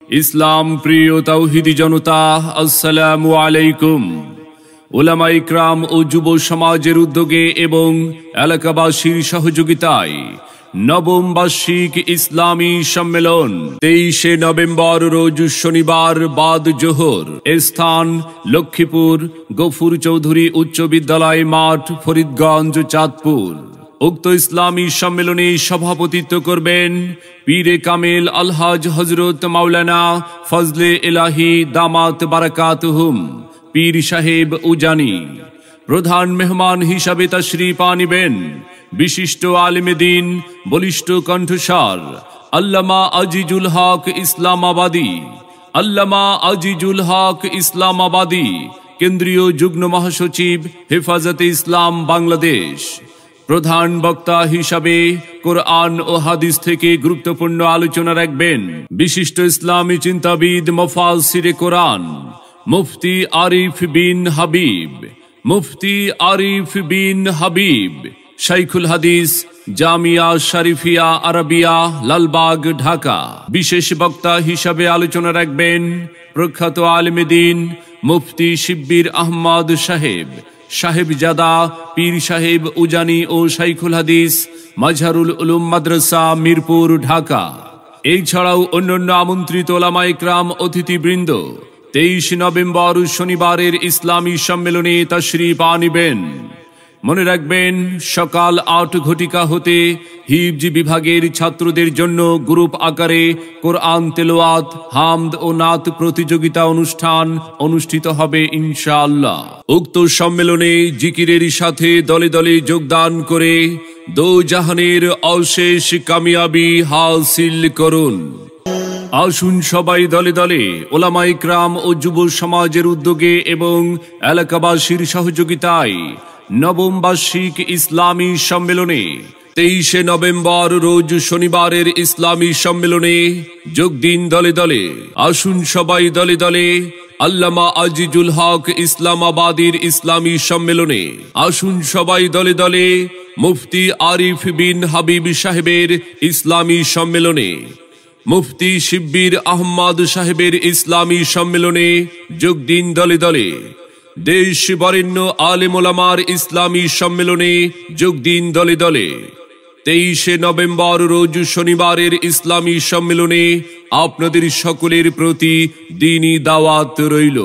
ইসলাম প্রিয় তাওহীদি জনতা, আসসালামু আলাইকুম। উলামা ইকরাম ও যুব সমাজের উদ্যোগে এবং এলাকাবাসীর সহযোগিতায় নবম বার্ষিক ইসলামী সম্মেলন 23 নভেম্বর রোজ শনিবার বাদ জোহর, স্থান লক্ষ্মীপুর গফুর চৌধুরী উচ্চ বিদ্যালয় মাঠ, ফরিদগঞ্জ, চাঁদপুর। উক্ত ইসলামী সম্মেলনে সভাপতিত্ব করবেন পীরে কামেল আলহাজ হযরত মাওলানা ফজলে ইলাহি দামাত বারাকাতুহুম পীর সাহেব উজানি। প্রধান মেহমান হিসাবে তাশরীফ আনিবেন বিশিষ্ট আলেমে দ্বীন, বলিষ্ঠ কণ্ঠস্বর আল্লামা আজিজুল হক ইসলামাবাদী। আল্লামা আজিজুল হক ইসলামাবাদী কেন্দ্রীয় যুগ্ম মহাসচিব, হেফাজতে ইসলাম বাংলাদেশ। প্রধান বক্তা হিসাবে কোরআন ও হাদিস থেকে গুরুত্বপূর্ণ আলোচনা রাখবেন বিশিষ্ট ইসলামী চিন্তাবিদ, মুফাসসিরে কোরআন মুফতি আরিফ বিন হাবিব। মুফতি আরিফ বিন হাবিব শাইখুল হাদিস, জামিয়া শরীফিয়া আরবিয়া, লালবাগ, ঢাকা। বিশেষ বক্তা হিসাবে আলোচনা রাখবেন প্রখ্যাত আলেমে দ্বীন মুফতি শিব্বির আহমদ সাহেব, সাহেবজাদা পীর সাহেব উজানি ও শাইখুল হাদিস, মাজহারুল উলুম মাদ্রাসা, মিরপুর, ঢাকা। এছাড়াও অন্যান্য আমন্ত্রিত উলামা ইকরাম অতিথিবৃন্দ 23 নভেম্বর শনিবারের ইসলামী সম্মেলনে তাশরীফ আনিবেন। মনে রাখবেন, সকাল 8 ঘটিকা হতে হিফজ বিভাগের ছাত্রদের জন্য গ্রুপ আকারে কোরআন তেলাওয়াত, হামদ ও নাত প্রতিযোগিতা অনুষ্ঠান অনুষ্ঠিত হবে ইনশাআল্লাহ। উক্ত সম্মেলনে জিকিরের সাথে দলে দলে যোগদান করে দো জাহানের অশেষ কামিয়াবি হাসিল করুন। আসুন সবাই দলে দলে উলামা ইকরাম ও যুব সমাজের উদ্যোগে এবং এলাকাবাসীর সহযোগিতায় নবম বার্ষিক ইসলামী সম্মেলনে 23 নভেম্বর রোজ শনিবারের ইসলামী সম্মেলনে যোগ দিন দলে দলে। আসুন সবাই দলে দলে আল্লামা আজিজুল হক ইসলামাবাদীর ইসলামী সম্মেলনে। আসুন সবাই দলে দলে মুফতি আরিফ বিন হাবিব সাহেবের ইসলামী সম্মেলনে, মুফতি শিব্বির আহমদ সাহেবের ইসলামী সম্মেলনে যোগ দিন দলে দলে। দেশ বরেণ্য আলেম ওলামার ইসলামী সম্মেলনে যোগ দিন দলে দলে। 23 নভেম্বর রোজ শনিবারের ইসলামী সম্মেলনে আপনাদের সকলের প্রতি দ্বীনি দাওয়াত রইল।